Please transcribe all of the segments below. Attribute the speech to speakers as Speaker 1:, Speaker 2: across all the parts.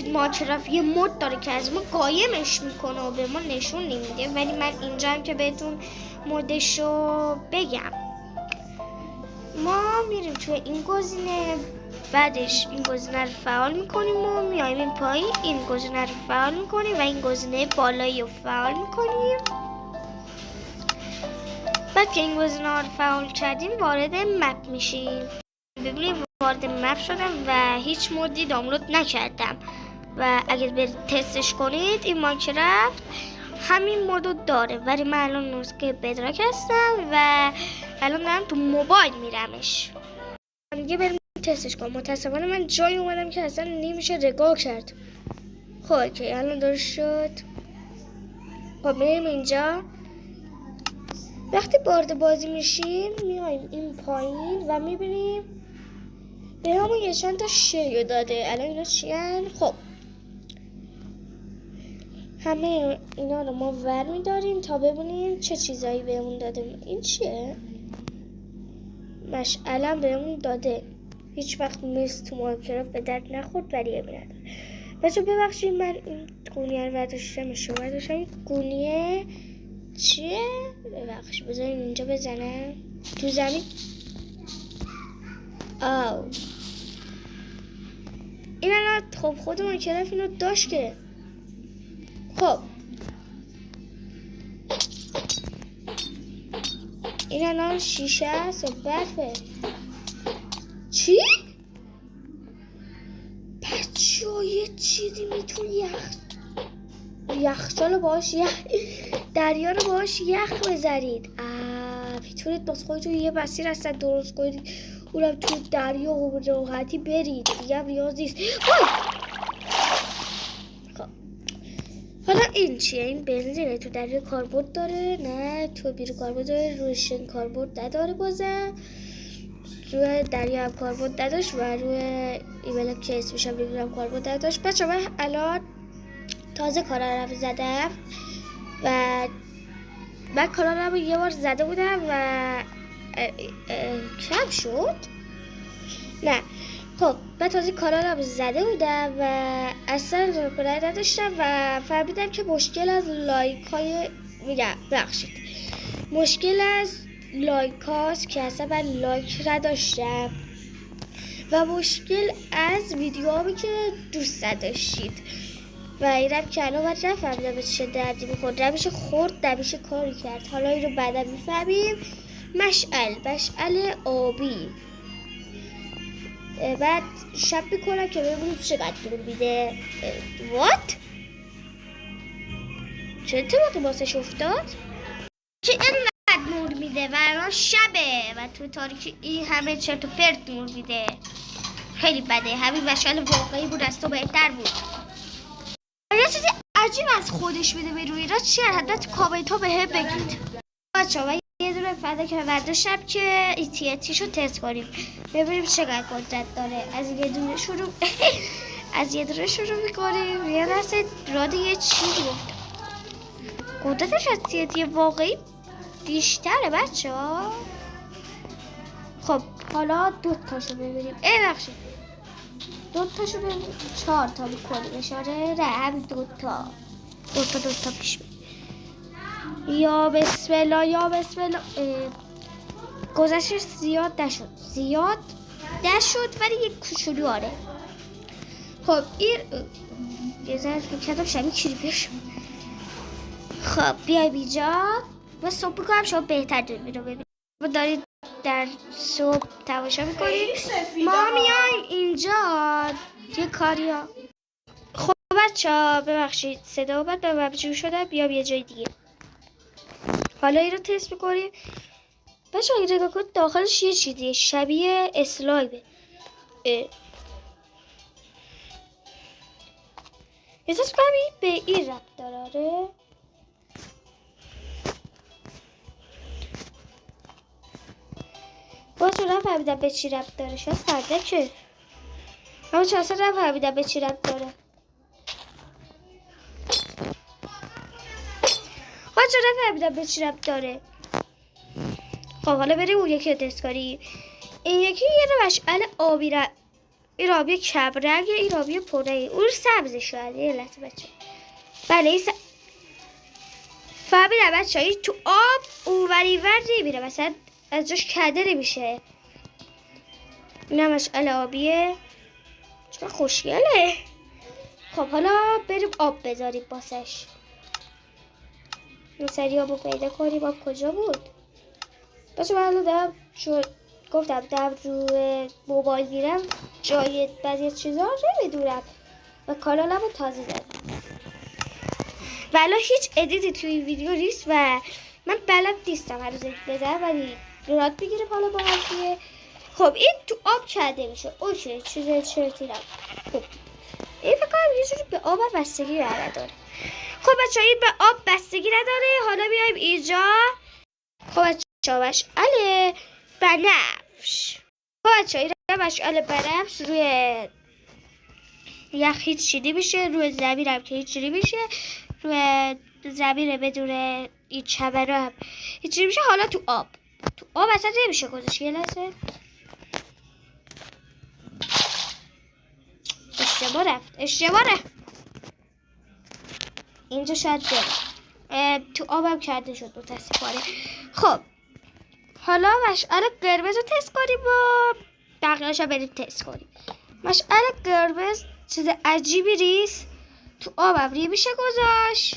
Speaker 1: ماکرافت یه مود داره که از ما قایمش میکنه و به ما نشون نمیده، ولی من اینجام که بهتون مودشو بگم. ما میریم توی این گزینه، بعدش این گزینه رو فعال میکنیم و میایم این پایین، این گزینه رو فعال میکنیم و این گزینه بالایی رو فعال میکنیم. بعد که این گزینه رو فعال کردیم وارد مپ میشیم. ببینید وارد مپ شدم و هیچ مودی دانلود نکردم و اگر برید تستش کنید این ماینکرافت همین مودو داره، ولی من الان نسخه بدراک هستم و الان دارم تو موبایل میرمش. دیگه بریم تستش کنم. متاسفانه من جایی اومدم که اصلا نمیشه رگاه کرد. خب که الان درست شد. خب میریم اینجا. وقتی وارد بازی میشیم میایم این پایین و میبینیم به همون یه چند تا شیو داده. الان اینا چیان؟ خب همه اینا رو ما ور میداریم تا ببینیم چه چیزایی بهمون داده. این چیه؟ مشعلم بهمون داده. هیچ وقت مثل تو ماینکرافت به درد نخورد ولی نداره. بچه ببخشید من این گونیه رو برداشتم. این گونیه چیه؟ ببخشید بذاریم اینجا بزنم تو زمین. آو این الان خب خود ماینکرافت اینو داشت که خب این الان شیشه است یا برفه؟ چی؟ بچه یه چیزی میتونی یخچال باش دریا رو باش یخ بذارید. میتونید باز خودتون یه مسیر هستن درست کنید اونم تو دریا و راحتی برید. دیگه هم ریاض نیست. خب حالا این چیه؟ این بنزینه. تو دریا کاربرد داره؟ نه تو بیرون کاربرد داره. روشن کاربرد نداره. بازم روی دریا هم کاربرد نداشت و روی ایمیلم که اسمش هم نمیدونم کاربرد نداشت. بچه من الان تازه کانال رو زدم و من کانال رو یه بار زده بودم و کم شد. نه خب من تازه کانال رو زده بودم و اصلا رکورد نداشتم و فهمیدم که مشکل از لایک های مشکل از لایک هاست که اصلا من لایک نداشتم و مشکل از ویدیوهایی که دوست نداشتید و اینم که الان من نفهمیدم چه دردی میخورد. نمیشه خورد نمیشه کاری کرد. حالا این رو بعدا میفهمیم. مشعل آبی. بعد شب میکنم که ببینیم چقدر نور میده. وات؟ چه اتفاقی واسش افتاد؟ که اینقدر نور میده و الان شبه و تو تاریکی این همه چرت و پرت نور میده. خیلی بده. همین مشعل واقعی بود از تو بهتر بود. یه چیزی عجیب از خودش میده به روی را چیه؟ حدت کامنت ها به هم بگید بچه ها. یه دونه فدا که برداشتم که ایتیتیش رو تست کنیم ببینیم چقدر قدرت داره. از یه دونه شروع میکنیم. یه دسته راد یه چیز گفتم قدرتش از تیتی واقعی بیشتره بچه ها. خب حالا دوتاشو ببینیم. ببخشید دوتاشو ببینیم. 4 تا میکنیم اشاره نه همین دوتا پیش بید. یا بسم الله گذشتش زیاد نشد ولی یک کوچولو آره. خب این یه ذره فکر کردم شبیه کریپر. خب بیایم اینجا و صبح بکنم شما بهتر دارید رو ببینید. ما دارید در صبح تماشا میکنید. ما میایم اینجا یه کاری ها. خب بچه ها ببخشید صدا بعد به مبجور شدم. بیام یه جای دیگه. حالا این رو تست میکنیم. بچه ها این نگاه کنید داخلش یه چیزیه شبیه اسلایمه. احساس کنم به این ربط داره. بچه ها نفهمیدم به چی ربط داره. شاید فرده که اما چه اصلا نفهمیدم به چی ربط داره. بچه ها نفهمیدم به چی ربط داره. خب حالا بریم اون یکی رو تست کنیم. این یکی یه مشعل آبی این آبی کبرنگ، این آبی پره، اون سبز شاید. یه لحظه بچه. بله این فهمیدم بچه ها. این تو آب اونوری ور نمیره، مثلا از جاش کده نمیشه. این هم مشعل آبیه، چقدر خوشگله. خب حالا بریم آب بذاریم باسش. این سری آبو پیدا کنیم. آب کجا بود؟ بچه من الان دارم گفتم دارم روی موبایل میرم، جای بعضی چیزا نمیدونم و کانالمو تازه زدم و الان هیچ ادیتی توی این ویدیو نیست و من بلد نیستم هر روز بزنم، ولی راد بگیرم حالا با قضیه. خب این تو آب کرده میشه. اوکی چیز چرتی نم. خب این فکر کنم یه جوری به آب بستگی نداره. خب بچه این به آب بستگی نداره. حالا بیایم اینجا. خب بچه مشعل بنفش. خب بچه این مشعل بنفش روی یخ هیچ چیزی میشه، روی زمین هم که هیچ چیزی میشه، روی زمین بدون این چمنو هم هیچ چیزی میشه. حالا تو آب اصلا نمیشه گذاشت. یه لحظه اشتباه رفت. اینجا شاید بره. تو آبم کرده شد متاسفانه. خب حالا مشعل قرمز رو تست کنیم و بقیه‌اش رو بریم تست کنیم. مشعل قرمز چیز عجیبی نیست. تو آبم میشه گذاشت،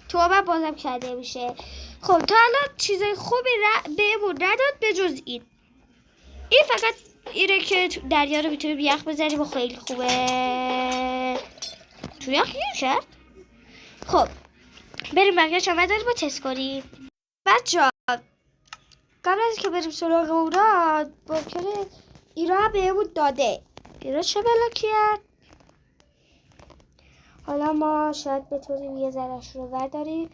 Speaker 1: تو آبم بازم کرده میشه. خب تا الان چیزای خوبی بهمون نداد به جز این فقط اینه که دریا رو میتونیم یخ بزنیم و خیلی خوبه. تو یخ نمیشه. خب بریم بقیه‌اش رو بذاریم و تست کنیم. بچه‌ها قبل از که بریم سراغ اونا ممکنه اینا بهمون داده. اینا چه بلاکیه؟ حالا ما شاید بتونیم یه ذره‌اش رو برداریم.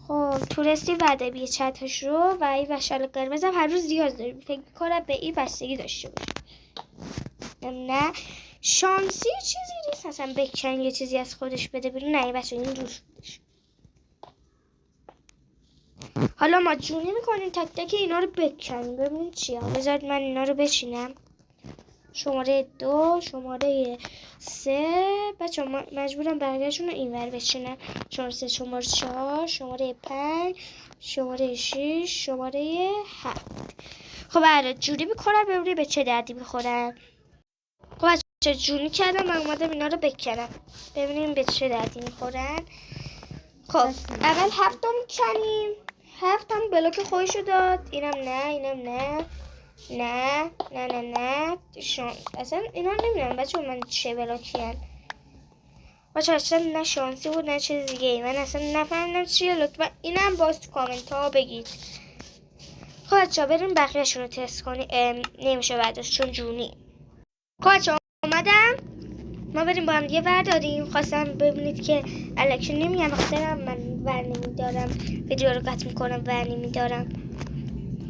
Speaker 1: خب تونستیم برداریم یه چندتاش رو و این مشعل قرمز هم هر روز نیاز داریم. فکر می‌کنم به این بستگی داشته باشه. نه شانسی چیزی نیست اصلا بکن یه چیزی از خودش بده بیرون. نه بچه این روش بودش. حالا ما جونی میکنیم تک تک اینا رو بکنیم ببینیم چیه. بذارید من اینا رو بچینم. شماره 2 شماره 3 بچه مجبورم بقیه‌شون رو اینور بچینم. شماره 3 شماره 4 شماره 5 شماره 6 شماره 7. خب بله جونی میکنم ببینیم به چه دردی میخورن. خب بچه جونی کردم من اومدم اینا رو بکنم ببینیم به چه دردی میخورن. خب اول 7 تا میکنیم. 7 هم بلاک خودشو داد. اینم نه اصلا اینا نمیدونم بچه من چه بلاکی هن. بچه اصلا نه شانسی بود نه چیز دیگه. من اصلا نفهمیدم چیه. لطفا اینم باز تو کامنت ها بگید. خب بچه بریم بقیه‌شون رو تست کنیم. نمیشه بعدش چون جونی. خب بچه اومدم ما بریم با هم دیگه برداریم. خواستم ببینید که الکی نمیگم بخاطر من ور نمیدارم ویدیو رو قطع میکنم ور نمیدارم.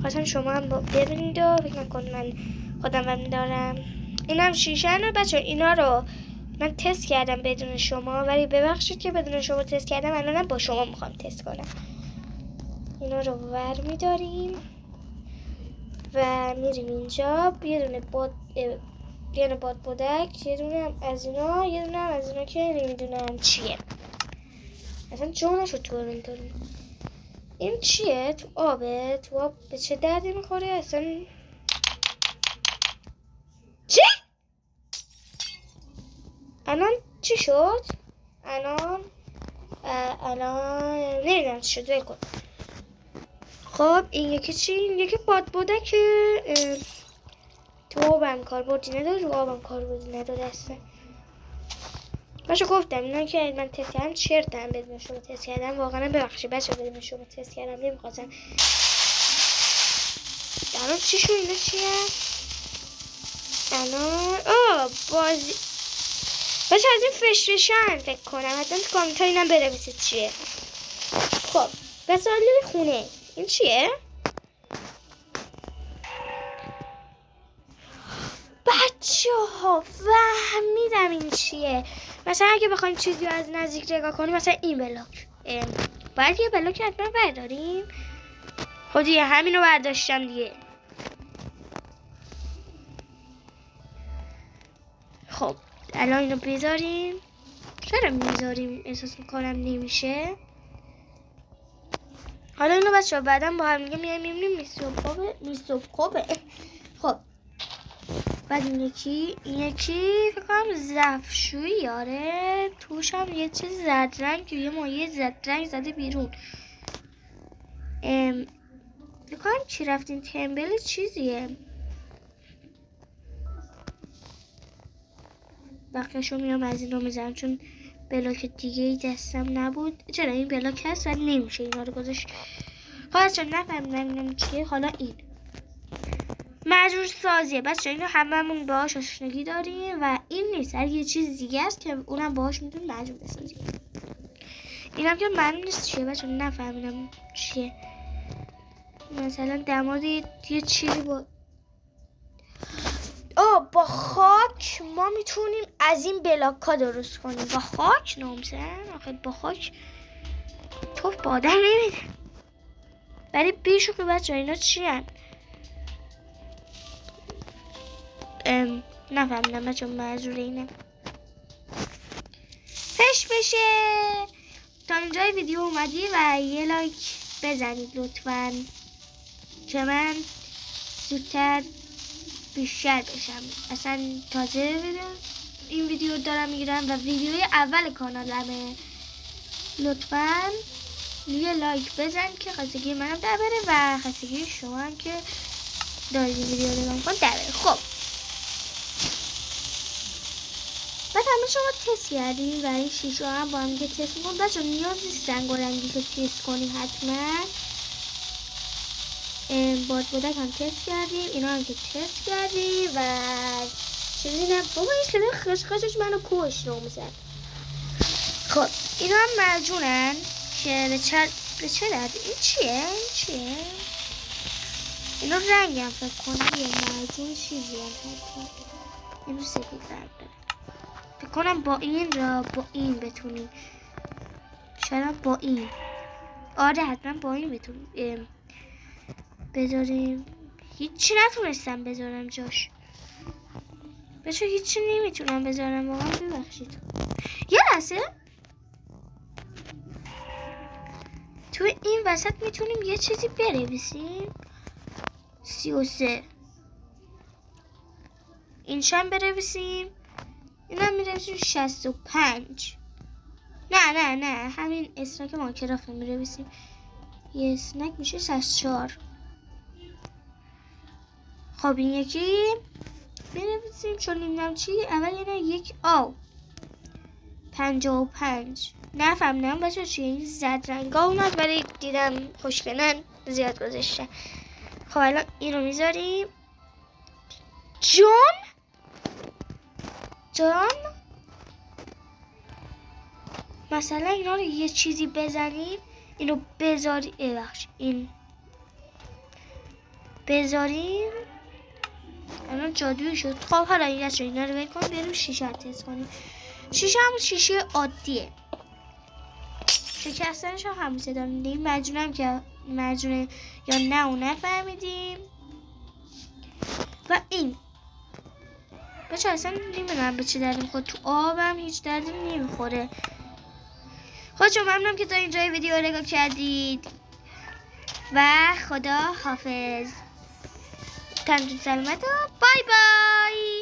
Speaker 1: خواستم شما هم ببینید و فکر نکنید من خودم ور میدارم. اینم شیشه نه بچه اینا رو من تست کردم بدون شما، ولی ببخشید که بدون شما تست کردم. الانم با شما میخوام تست کنم. اینا رو ور میداریم و میریم اینجا. یه دونه باد بودک، یه دونه هم از اینا، یه دونه هم از اینا که نمیدونم چیه. اصلا جونش رو طور میداریم. این چیه؟ تو آبه؟ تو آب به چه دردی میخوره؟ اصلا چی؟ الان چی شد؟ الان نمیدونم چی شد. بکن. خب این یکی چی؟ این یکی باد بودک تو آبم کاربردی نداره، رو آبم کاربردی نداره اصلا. بچه گفتم اینا که من تست کردم چرتم بدون شما تست کردم. واقعا ببخشید بچه بدون شما تست کردم نمیخواستم. الان چی شو اینا چیه؟ الان بازی بچه از این فشفشن فکر کنم. حتما تو کامنت ها اینم بنویسید چیه. خب بس خونه این چیه؟ بچه ها فهمیدم این چیه. مثلا اگه بخوایم چیزی رو از نزدیک نگاه کنیم مثلا این بلاک باید یه بلاک حتما برداریم. خب دیگه همین رو برداشتم دیگه. خب الان اینو بذاریم. چرا میذاریم؟ احساس میکنم نمیشه. حالا اینو بچه‌ها بعدا با هم دیگه میایم میبینیم میسوبکوبه. خب بعد این یکی فکر کنم ظرفشویی. آره توش هم یه چیز زرد رنگ، یه مایه زرد رنگ زده بیرون. فکر کنم چی رفتیم تمبل چیزیه. بقیه‌شو میام از این رو میزنم چون بلاک دیگه ای دستم نبود. چرا این بلاک هست و نمیشه اینا رو گذاشت. خواهد چون نفهمیدم چیه. حالا این مجبور سازیه بچه، اینو هممون باهاش آشنایی داریم و این نیست، هر یه چیز دیگه است که اونم باهاش میتونیم مجبور بسازیم. اینم که معلوم نیست چیه بچه، نفهمیدم چیه. مثلا در مورد یه چیزی با خاک ما میتونیم از این بلاک ها درست کنیم. با خاک نامزن آخه با خاک توف با آدم نمیده. ولی بیشو که بچه اینا چی هن؟ نفهمیدم بچه منظور اینه. فش بشه. تا اینجای ویدیو اومدی و یه لایک بزنید لطفاً که من زودتر بیشتر بشم. اصلا تازه این ویدیو دارم میگیرم و ویدیوی اول کانالمه. لطفاً یه لایک بزن که خستگی منم در بره و خستگی شما هم که دارید این ویدیو رو نگاه کن در بره. خب بعد همه شما تست کردیم و این شیشه هم با هم دیگه تست میکنم. بچه نیاز نیست رنگ و رنگی که تست کنیم حتما. بادک هم تست کردیم، اینا هم که تست کردیم و چیزی نه. بابا این صدای خشخشش منو کش نامزد. خب اینا هم مرجونن که به چه درد؟ این چیه؟ اینا رنگ هم فکر کنم یه مرجون چیزی هم حتی. اینو سفید رنگ داره. فکر کنم با این بتونیم. شاید با این. آره حتما با این بتونیم بذاریم. هیچی نتونستم بذارم جاش بچه، هیچی نمیتونم بذارم واقعا، ببخشید. یه لحظه تو این وسط میتونیم یه چیزی بنویسیم. 33 اینشم بنویسیم. اینم می‌نویسیم 65. نه همین اسنک ماینکرافت می‌نویسیم. یه اسنک میشه 64. خب این یکی بنویسیم چون نمیدونم چی. اول یعنی یک 55. نفهمیدم بچه چیه این زرد رنگا اومد ولی دیدم خوشگلن زیاد گذاشته. خب الان اینو میذاریم. جان مثلا اینا رو یه چیزی بزنیم. اینو بذاریم این بذاریم. الان جادویی شد. خب حالا اینا رو بکن بریم شیشه رو تست کنیم. شیشه همون شیشه عادیه. شکستنش هم همون صدا میده. این مجونه که مجونه یا نه اون نفهمیدیم. و این بچه اصلا نمیدونم به چه دردی میخوره. تو آبم هیچ دردی نمیخوره. خودشون ممنونم که تا اینجای ویدیو رو نگاه کردید و خدا حافظ. تنتون سلامت و بای بای.